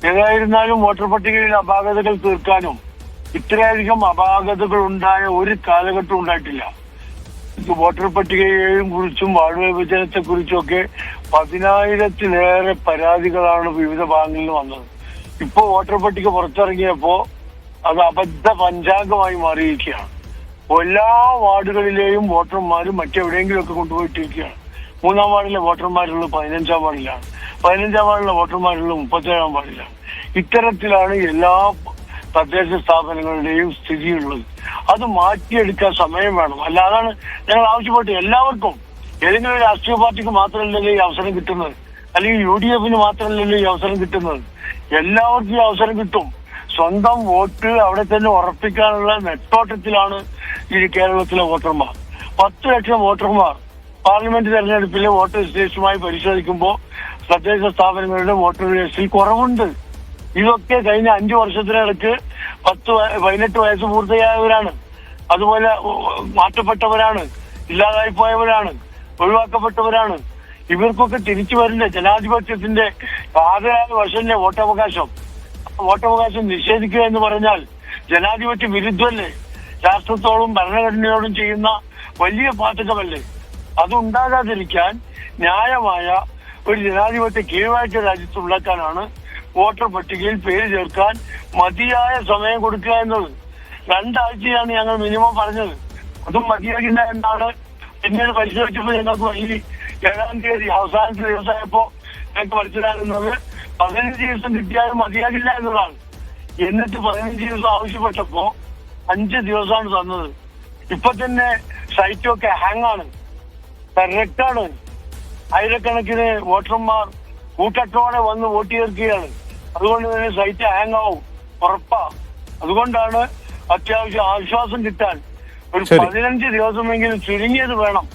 ഏതായിരുന്നാലും വോട്ടർ പട്ടികയിൽ അപാകതകൾ തീർക്കാനും ഇത്രയധികം അപാകതകൾ ഉണ്ടായ ഒരു കാലഘട്ടം ഉണ്ടായിട്ടില്ല. വോട്ടർ പട്ടികയെയും കുറിച്ചും വാർഡ് വിഭജനത്തെ കുറിച്ചുമൊക്കെ 10,000-ലേറെ പരാതികളാണ് വിവിധ ഭാഗങ്ങളിൽ നിന്ന് വന്നത്. ഇപ്പോ വോട്ടർ പട്ടിക പുറത്തിറങ്ങിയപ്പോ അത് അബദ്ധ പഞ്ചാംഗമായി മാറിയിരിക്കുകയാണ്. എല്ലാ വാർഡുകളിലെയും വോട്ടർമാരും മറ്റെവിടെയെങ്കിലുമൊക്കെ കൊണ്ടുപോയിട്ടിരിക്കുകയാണ്. 3-ാം വാർഡിലെ വോട്ടർമാരുള്ളത് 15-ാം വാർഡിലാണ്, 15-ാം വാർഡിലെ വോട്ടർമാരുള്ളത് 37-ാം വാർഡിലാണ്. ഇത്തരത്തിലാണ് എല്ലാ തദ്ദേശ സ്ഥാപനങ്ങളുടെയും സ്ഥിതിയുള്ളത്. അത് മാറ്റിയെടുക്കാൻ സമയം വേണം. അല്ലാതാണ് ഞങ്ങൾ ആവശ്യപ്പെട്ടു. എല്ലാവർക്കും, ഏതെങ്കിലും ഒരു രാഷ്ട്രീയ പാർട്ടിക്ക് മാത്രമല്ലല്ലോ ഈ അവസരം കിട്ടുന്നത്, അല്ലെങ്കിൽ UDF-ന് മാത്രമല്ലല്ലോ ഈ അവസരം കിട്ടുന്നത്. എല്ലാവർക്കും ഈ അവസരം കിട്ടും. സ്വന്തം വോട്ട് അവിടെ തന്നെ ഉറപ്പിക്കാനുള്ള നെട്ടോട്ടത്തിലാണ് ഈ കേരളത്തിലെ വോട്ടർമാർ. 10 ലക്ഷം വോട്ടർമാർ പാർലമെന്റ് തെരഞ്ഞെടുപ്പിലെ വോട്ടർ രജിസ്ട്രേഷനുമായി പരിശോധിക്കുമ്പോൾ തദ്ദേശ സ്ഥാപനങ്ങളുടെ വോട്ടർ രജിസ്ട്രിയിൽ കുറവുണ്ട്. ഇതൊക്കെ കഴിഞ്ഞ 5 വർഷത്തിനിടയ്ക്ക് 18 വയസ്സ് പൂർത്തിയായവരാണ്, അതുപോലെ മാറ്റപ്പെട്ടവരാണ്, ഇല്ലാതായി പോയവരാണ്, ഒഴിവാക്കപ്പെട്ടവരാണ്. ഇവർക്കൊക്കെ തിരിച്ചു വരില്ല. ജനാധിപത്യത്തിന്റെ ആദ്യമായ വർഷന്റെ വോട്ടവകാശം നിഷേധിക്കുക എന്ന് പറഞ്ഞാൽ ജനാധിപത്യ വിരുദ്ധമല്ലേ? രാഷ്ട്രത്തോടും ഭരണഘടനയോടും ചെയ്യുന്ന വലിയ പാതകമല്ലേ? അതുണ്ടാകാതിരിക്കാൻ ന്യായമായ ഒരു ജനാധിപത്യ കീഴ്വാഴ്ച രാജ്യത്ത് ഉണ്ടാക്കാനാണ് വോട്ടർ പട്ടികയിൽ പേര് ചേർക്കാൻ മതിയായ സമയം കൊടുക്കുക എന്നത്. 2 ആഴ്ചയാണ് ഞങ്ങൾ മിനിമം പറഞ്ഞത്. അതും മതിയാകില്ല എന്നാണ് പിന്നീട് പരിശോധിച്ചപ്പോൾ ഞങ്ങൾക്ക് ഈ 7-ാം തീയതി അവസാനത്തെ ദിവസമായപ്പോ ഞങ്ങൾക്ക് മനസ്സിലാകുന്നത് 15 ദിവസം കിട്ടിയാലും മതിയാകില്ല എന്നതാണ്. എന്നിട്ട് 15 ദിവസം ആവശ്യപ്പെട്ടപ്പോ 5 ദിവസമാണ് തന്നത്. ഇപ്പൊ തന്നെ സൈറ്റൊക്കെ ഹാങ് ആണ്, കറക്റ്റാണ്. ആയിരക്കണക്കിന് വോട്ടർമാർ കൂട്ടത്തോടെ വന്ന് വോട്ട് ചേർക്കുകയാണ്. അതുകൊണ്ട് തന്നെ സൈറ്റ് ഹാങ് ആവും, ഉറപ്പാ. അതുകൊണ്ടാണ് അത്യാവശ്യം ആശ്വാസം കിട്ടാൻ ഒരു 15 ദിവസമെങ്കിലും ചുരുങ്ങിയത് വേണം.